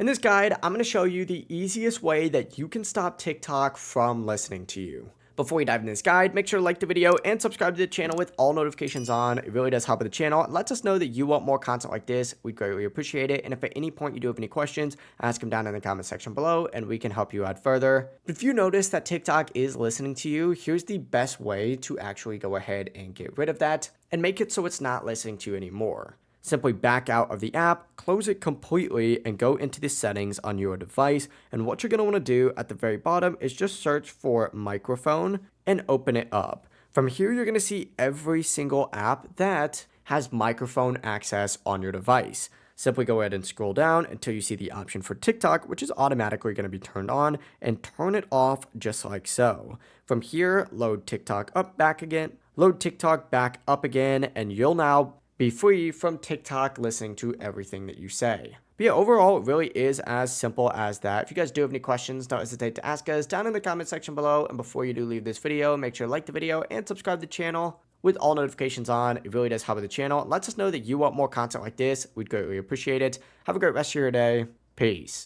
In this guide, I'm going to show you the easiest way that you can stop TikTok from listening to you. Before we dive into this guide, make sure to like the video and subscribe to the channel with all notifications on. It really does help with the channel. It lets us know that you want more content like this. We'd greatly appreciate it. And if at any point you do have any questions, ask them down in the comment section below and we can help you out further. But if you notice that TikTok is listening to you, here's the best way to actually go ahead and get rid of that and make it so it's not listening to you anymore. Simply back out of the app, close it completely, and go into the settings on your device. And what you're going to want to do at the very bottom is just search for microphone and open it up. From here, you're going to see every single app that has microphone access on your device. Simply go ahead and scroll down until you see the option for TikTok, which is automatically going to be turned on, and turn it off just like so. From here, load TikTok up back again, load TikTok back up again, and you'll now be free from TikTok listening to everything that you say. But yeah, overall, it really is as simple as that. If you guys do have any questions, don't hesitate to ask us down in the comment section below. And before you do leave this video, make sure to like the video and subscribe to the channel with all notifications on. It really does help with the channel. It lets us know that you want more content like this. We'd greatly appreciate it. Have a great rest of your day. Peace.